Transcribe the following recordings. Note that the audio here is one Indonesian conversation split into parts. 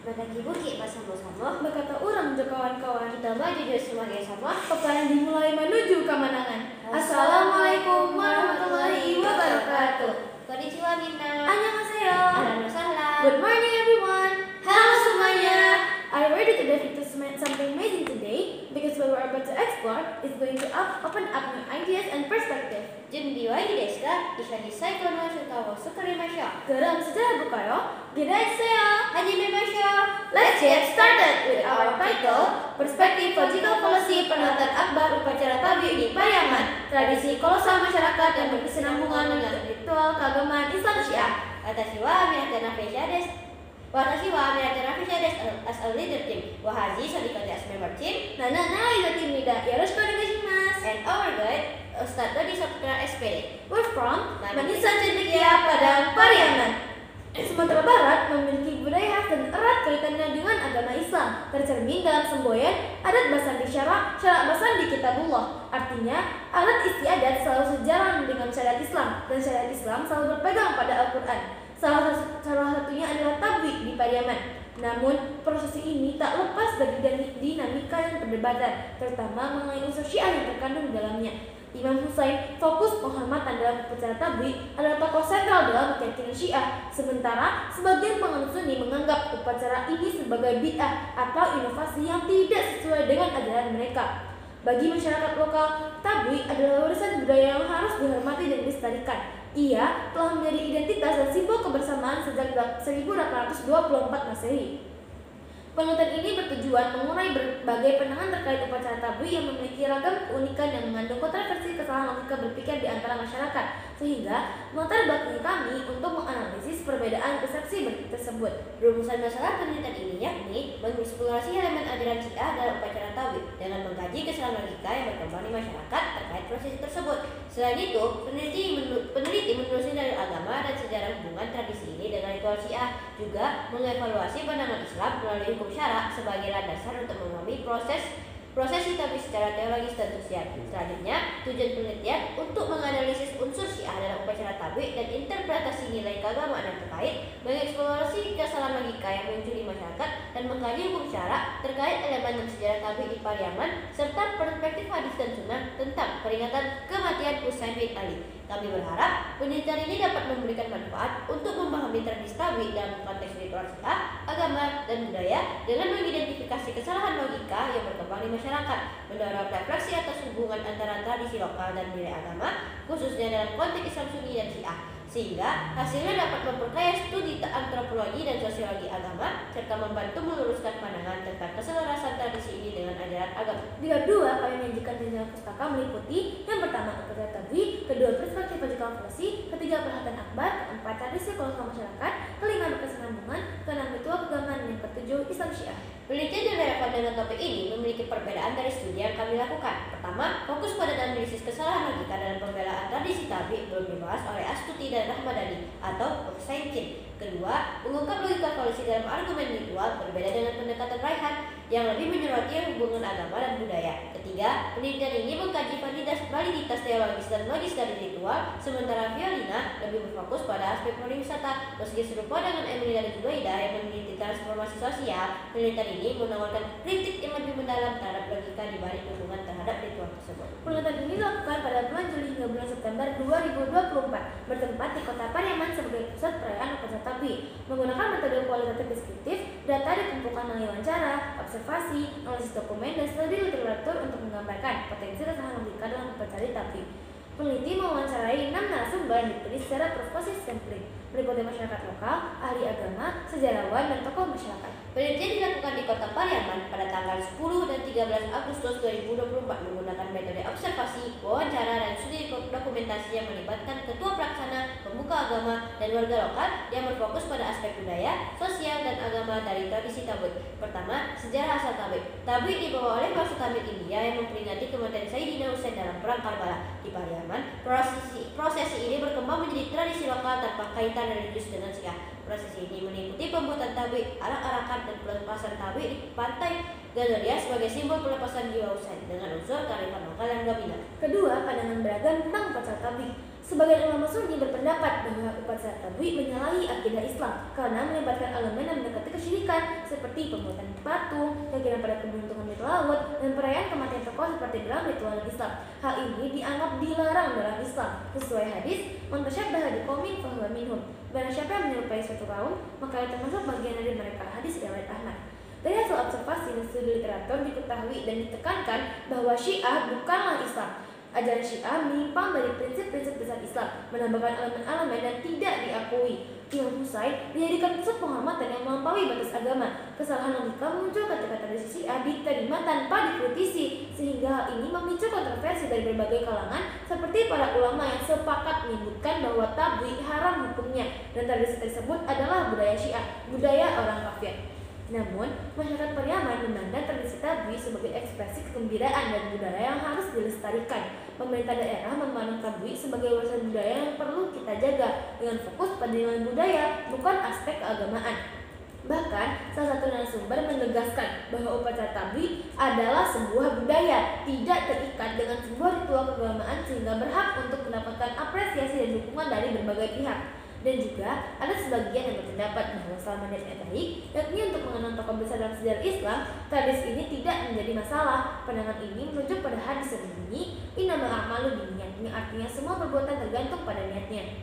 Bagi-buki bersama-sama, berkata orang jo kawan-kawan, kita maju sebagai sama. peperangan dimulai menuju kemenangan. Assalamualaikum warahmatullahi wabarakatuh. Konnichiwa minna. Annyeonghaseyo. Ahlan wa sahlan. Good morning everyone. Halo semuanya. Are you ready to dive into something amazing today? Because what we're about to explore is going to open up new ideas and perspective. Junbi wa desu ka? Ishani saikou no shuka wo sukarimashou. 그럼 시작해볼까요? 기대해주세요. Hajimemashou. Let's get started with our title, Perspektif Logical Policy Penonton Akbar Upacara Tabi di Pariaman, Tradisi Kolosal Masyarakat yang berkesinambungan dengan ritual keagamaan Islam Syiah. Watashi wa Aminata Nafisha desu. Watashi wa Aminata Nafisha desu as a leader team. Wahazi Sodikoti as member team. Nana Naiza Timida, yoroshiku onegaishimasu. And our guide, Ustadz Dodi Saputra SPD. We're from Manisan Cendekia, Padang, Pariaman. Sumatera Barat memiliki budaya khas dan erat kaitannya dengan agama Islam, tercermin dalam semboyan adat basandi syarak basandi kitabullah. Artinya, adat istiadat selalu sejalan dengan syariat Islam, dan syariat Islam selalu berpegang pada Al-Quran. Salah satunya adalah tablik di Pariaman. Namun, prosesi ini tak lepas dari dinamika dan perdebatan, terutama mengenai unsur syiah yang terkandung di dalamnya. Imam Husain fokus penghormatan dalam upacara tablik adalah tokoh sentral dalam keyakinan Syiah, sementara sebagian penganut Sunni menganggap upacara ini sebagai bid'ah atau inovasi yang tidak sesuai dengan ajaran mereka. Bagi masyarakat lokal, tablik adalah warisan budaya yang harus dihormati dan dilestarikan. Ia telah menjadi identitas dan simbol kebersamaan sejak 1824 Masehi. Penelitian ini bertujuan mengurai berbagai pandangan terkait upacara tablik yang memiliki ragam keunikan yang mengandung kontroversi kesalahan logika berpikir di antara masyarakat, sehingga melatar belakangi kami untuk menganalisis perbedaan persepsi tersebut. Rumusan masalah penelitian ini yakni mengeksplorasi elemen ajaran Syiah dalam upacara tablik dengan mengkaji kesalahan logika yang berkembang di masyarakat terkait prosesi tersebut. Selain itu, peneliti menelusuri dari agama dan sejarah hubungan tradisi ini dengan ritual Syiah, juga mengevaluasi pandangan Islam melalui hukum syarak sebagai landasan untuk memahami prosesi tablik secara teologis dan sosial. Selanjutnya, tujuan penelitian untuk menganalisis unsur Syiah dalam upacara tablik dan interpretasi nilai keagamaan yang terkait, mengeksplorasi kesalahan logika yang muncul di masyarakat, dan mengkaji hukum syarak terkait elemen dan sejarah tablik di Pariaman, serta perspektif hadis dan sunnah tentang peringatan kematian Husain bin Ali. Kami berharap penelitian ini dapat memberikan manfaat untuk memahami tradisi tablik dalam konteks ritual Syiah, agama, dan budaya dengan mengidentifikasi kesalahan logika yang berkembang di masyarakat, mendorong refleksi atas hubungan antara tradisi lokal dan nilai agama, khususnya dalam konteks Islam Sunni dan Syiah, sehingga hasilnya dapat memperkaya studi antropologi dan sosiologi agama, serta membantu meluruskan pandangan tentang keselarasan tradisi ini dengan ajaran agama. Di bab 2, kami menyajikan jajaran pustaka meliputi yang pertama upacara tablik, kedua perspektif logical policy, ketiga perhatian akbar, keempat tradisi kolosal masyarakat, kelima berkesinambungan, keenam ritual keagamaan, dan yang ketujuh Islam Syiah. Penelitian yang relevan dengan topik ini memiliki perbedaan dari studi yang kami lakukan. Pertama, fokus pada analisis kesalahan logika dalam pembelaan tradisi tablik belum dibahas oleh Astuti dan Rahmadani atau Hussein. Kedua, mengungkap logika polisi dalam argumen ritual berbeda dengan pendekatan Raihan yang lebih menyoroti hubungan agama dan budaya. Ketiga, penelitian ini mengkaji validitas teologis dan logis dari ritual, sementara Violina lebih berfokus pada aspek pariwisata. Meski serupa dengan Emily dan Zubaida yang meneliti transformasi sosial, penelitian ini menawarkan kritik yang lebih mendalam terhadap logika di balik dukungan terhadap ritual tersebut. Penelitian ini dilakukan pada bulan Juli hingga bulan September 2024, bertempat di Kota Pariaman sebagai pusat perayaan upacara tablik. Menggunakan metode kualitatif deskriptif, data dikumpulkan melalui wawancara, observasi, analisis dokumen, dan studi literatur untuk menggambarkan potensi kesalahan logika dalam upacara tablik. Peneliti mewawancarai 6 narasumber yang dipilih secara proposis sampling, meliputi masyarakat lokal, ahli agama, sejarawan, dan tokoh masyarakat. Penelitian dilakukan di Kota Pariaman pada tanggal 10 dan 13 Agustus 2024 menggunakan metode observasi, wawancara, dan studi dokumentasi yang melibatkan ketua pelaksana, pemuka agama, dan warga lokal yang berfokus pada aspek budaya, sosial, dan agama dari tradisi tablik. Pertama, sejarah asal tablik. Tablik dibawa oleh bangsa Tamil India yang memperingati kematian Sayyidina Husain dalam perang Karbala. Di Pariaman, prosesi ini berkembang menjadi tradisi lokal tanpa kaitan religius dengan Syiah. Prosesi ini meliputi pembuatan tablik, arak-arakan, dan pelepasan tablik di pantai Gandoria sebagai simbol pelepasan jiwa Husain dengan unsur kearifan lokal yang dominan. Kedua, pandangan beragam tentang upacara tablik. Sebagian ulama Sunni berpendapat bahwa upacara tablik menyalahi akidah Islam karena melibatkan elemen yang mendekati kesyirikan seperti seperti pembuatan patung, keyakinan pada keberuntungan di laut, dan perayaan kematian tokoh seperti dalam ritual Islam. Hal ini dianggap dilarang dalam Islam. Sesuai hadis, "Man tasyabbaha biqaumin fahuwa minhum." Barang siapa yang menyerupai suatu kaum, maka itu termasuk bagian dari mereka. Hadis riwayat Ahmad. Dari hasil observasi dan studi literatur diketahui dan ditekankan bahwa Syiah bukanlah Islam. Ajaran Syiah menyimpang dari prinsip-prinsip besar Islam, menambahkan elemen-elemen yang tidak diakui. Imam Husain dijadikan pusat penghormatan yang melampaui batas agama. Kesalahan logika muncul ketika tradisi Syiah diterima tanpa dikritisi, sehingga hal ini memicu kontroversi dari berbagai kalangan, seperti para ulama yang sepakat menyebutkan bahwa tabligh haram hukumnya, dan tradisi tersebut adalah budaya Syiah, budaya orang kafir. Namun, masyarakat Pariaman memandang tradisi tabligh sebagai ekspresi kegembiraan dan budaya yang harus dilestarikan. Pemerintah daerah memandang tabligh sebagai warisan budaya yang perlu kita jaga, dengan fokus pada nilai budaya, bukan aspek keagamaan. Bahkan, salah satu narasumber menegaskan bahwa upacara tabligh adalah sebuah budaya, tidak terikat dengan sebuah ritual keagamaan, sehingga berhak untuk mendapatkan apresiasi dan dukungan dari berbagai pihak. Dan juga ada sebagian yang berpendapat bahwa selama niatnya baik, yakni untuk mengenang tokoh besar dalam sejarah Islam, tradisi ini tidak menjadi masalah. Pandangan ini merujuk pada hadis yang berbunyi, "Innamal a'malu binniyat." Ini artinya semua perbuatan tergantung pada niatnya.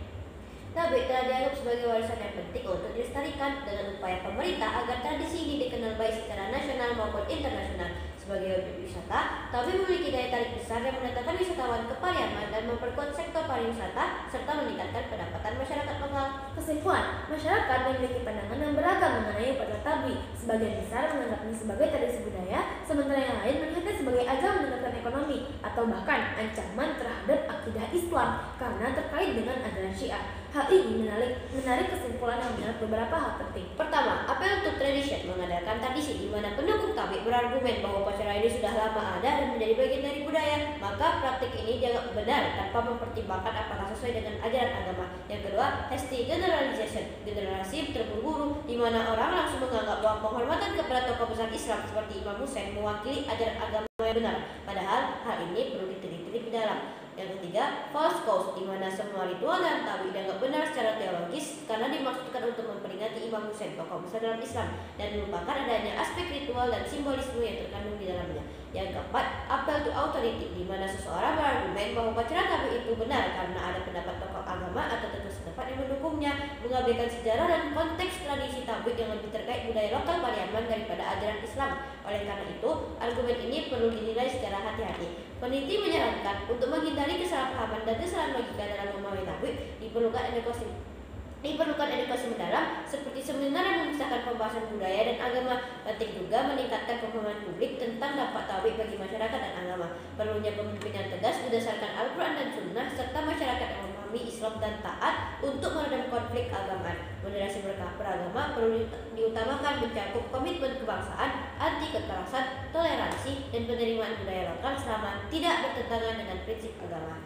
Tabligh telah dianggap sebagai warisan yang penting untuk dilestarikan dengan upaya pemerintah agar tradisi ini dikenal baik secara nasional maupun internasional. Sebagai objek wisata, tabligh memiliki daya tarik besar yang mendatangkan wisatawan ke Pariaman dan memperkuat sektor pariwisata serta meningkatkan pendapatan masyarakat lokal. Kesimpulan, masyarakat memiliki pandangan yang beragam mengenai upacara tabligh. Sebagian besar menganggapnya sebagai tradisi budaya, sementara yang lain melihatnya sebagai ajang meningkatkan ekonomi atau bahkan ancaman terhadap akidah Islam karena terkait dengan ajaran Syiah. Hal ini menarik kesimpulan yang menyeret beberapa hal penting. Pertama, apel untuk tradition mengandalkan tradisi di mana pendukung tabligh berargumen bahwa upacara ini sudah lama ada dan menjadi bagian dari budaya, maka praktik ini dianggap benar tanpa mempertimbangkan apakah sesuai dengan ajaran agama. Yang kedua, hasty generalization, generasi terburu-buru, di mana orang langsung menganggap bahwa penghormatan kepada tokoh besar Islam seperti Imam Husain mewakili ajaran agama yang benar, padahal hal ini perlu diteliti lebih dalam. Yang ketiga, false cause, di mana semua ritual dan tabligh dianggap benar secara teologis karena dimaksudkan untuk memperingati Imam Husain, tokoh besar dalam Islam, dan melupakan adanya aspek ritual dan simbolisme yang terkandung di dalamnya. Yang keempat, apel to authority, di mana seseorang berargumen bahwa upacara tabligh itu benar karena ada pendapat tokoh agama atau tokoh setempat yang mendukungnya, mengabaikan sejarah dan konteks tradisi tabligh yang lebih terkait budaya lokal Pariaman daripada ajaran Islam. Oleh karena itu, argumen ini perlu dinilai secara hati-hati. Peneliti menyarankan untuk menghindari kesalahpahaman dan kesalahan logika dalam memahami tabligh diperlukan edukasi mendalam seperti seminar yang memisahkan pembahasan budaya dan agama. Penting juga meningkatkan pemahaman publik tentang dampak tabligh bagi masyarakat dan agama. Perlunya pemimpin yang tegas berdasarkan Al-Quran dan Sunnah serta masyarakat yang memahami Islam dan taat untuk meredam konflik keagamaan. Moderasi beragama perlu diutamakan, mencakup komitmen kebangsaan, anti kekerasan, toleransi, dan penerimaan budaya lokal selama tidak bertentangan dengan prinsip agama.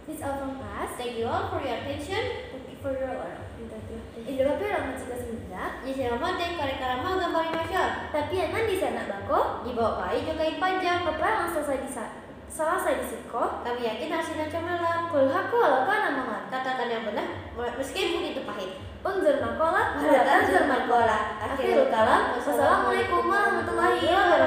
This all from us. Thank you all for your attention. Thank you for your Indra orang mencegah semenjak. Di selamat dan karya-karya gambar masyarakat. Tapi anan di sana bako. Di bawah kai jokai panjang. Peperangan selesai di siko. Kami yakin hasilnya cemerlang. Kulhaku walaupun nama. Katakan yang benar, meskipun itu pahit. Unzur makola, Haratan zur makola. Akhirul kalam. Wassalamualaikum warahmatullahi wabarakatuh.